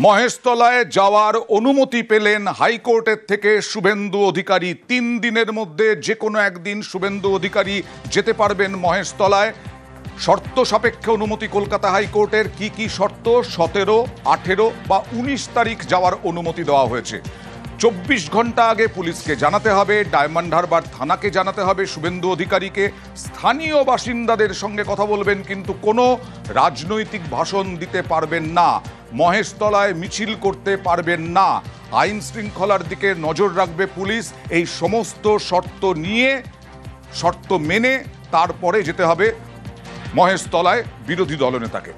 মহেশতলায় যাওয়ার অনুমতি পেলেন হাইকোর্টের থেকে শুভেন্দু অধিকারী। 3 দিনের মধ্যে যে কোনো একদিন শুভেন্দু অধিকারী যেতে পারবেন মহেশতলায়। শর্ত সাপেক্ষে অনুমতি কলকাতা হাইকোর্টের। কি শর্ত? 17, 18 বা 19 তারিখ যাওয়ার অনুমতি দেওয়া হয়েছে। 24 ঘন্টা আগে পুলিশকে জানাতে হবে, ডায়মন্ড হারবার থানাকে জানাতে হবে শুভেন্দু অধিকারীকে। স্থানীয় বাসিন্দাদের সঙ্গে কথা বলবেন, কিন্তু কোনো রাজনৈতিক ভাষণ দিতে পারবেন না। মহেশতলায় মিছিল করতে পারবেন না। আইন শৃঙ্খলার দিকে নজর রাখবে পুলিশ। এই সমস্ত শর্ত মেনে তারপরে যেতে হবে মহেশতলায় বিরোধী দলনেতাকে।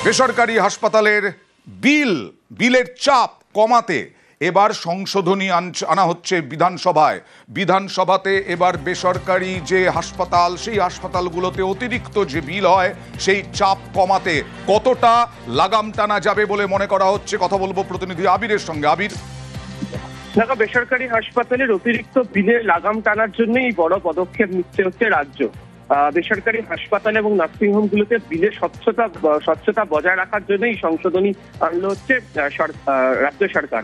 বেসরকারি হাসপাতালের বিলের চাপ কমাতে এবার সংশোধনী আনা হচ্ছে বিধানসভাতে। এবার বেসরকারি যে হাসপাতাল, সেই হাসপাতালগুলোতে অতিরিক্ত যে বিল হয় সেই চাপ কমাতে কতটা লাগাম টানা যাবে বলে মনে করা হচ্ছে। কথা বলবো প্রতিনিধি আবিরের সঙ্গে। আবির, দেখো, বেসরকারি হাসপাতালের অতিরিক্ত বিলের লাগাম টানার জন্যই বড় পদক্ষেপ নিচ্ছে হচ্ছে রাজ্য। বেসরকারি হাসপাতাল এবং নার্সিংহোমগুলোতে বিলের স্বচ্ছতা বজায় রাখার জন্য এই সংশোধনী আনলো হচ্ছে রাজ্য সরকার।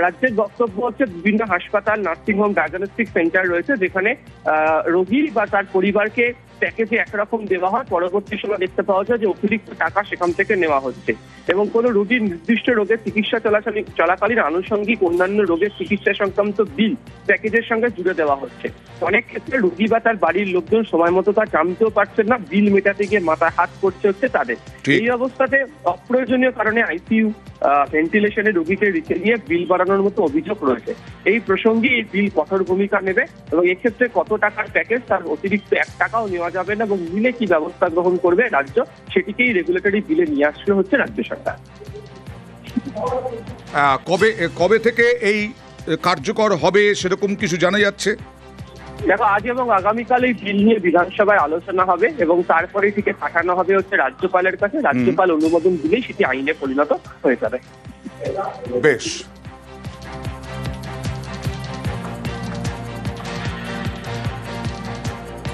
রাজ্যের বক্তব্য হচ্ছে বিভিন্ন হাসপাতাল, নার্সিংহোম, ডায়াগনস্টিক সেন্টার রয়েছে যেখানে রোগী বা তার পরিবারকে প্যাকেজে একরকম দেওয়া হয়, পরবর্তী সময় দেখতে পাওয়া যায় যে অতিরিক্ত টাকা সেখান থেকে নেওয়া হচ্ছে এবং কোনো রোগীর নির্দিষ্ট রোগের চিকিৎসা চলাকালীন আনুষঙ্গিক অন্যান্য রোগের চিকিৎসা সংক্রান্ত বিল প্যাকেজের সঙ্গে জুড়ে দেওয়া হচ্ছে। অনেক ক্ষেত্রে রোগী বা তার বাড়ির লোকজন সময় মতো তা জানতেও পারছেন না, বিল মেটাতে গিয়ে মাথায় হাত করছে হচ্ছে তাদের। এই অবস্থাতে অপ্রয়োজনীয় কারণে আইসিইউ, ভেন্টিলেশনে রোগীকে রেখে নিয়ে বিল বাড়ানোর মতো অভিযোগ রয়েছে। এই প্রসঙ্গে এই বিল কঠোর ভূমিকা নেবে এবং এক্ষেত্রে কত টাকার প্যাকেজ তার অতিরিক্ত 1 টাকাও নেওয়া যাবে না এবং বিলে কি ব্যবস্থা গ্রহণ করবে রাজ্য, সেটিকেই রেগুলেটরি বিলে নিয়ে আসলে হচ্ছে রাজ্য সরকার। কবে থেকে এই কার্যকর হবে সেরকম কিছু জানা যাচ্ছে? দেখো, আজ এবং আগামীকাল এই বিল নিয়ে বিধানসভায় আলোচনা হবে এবং তারপরে থেকে পাঠানো হবে হচ্ছে রাজ্যপালের কাছে। রাজ্যপাল অনুমোদন দিলেই সেটি আইনে পরিণত হয়ে যাবে। বেশ।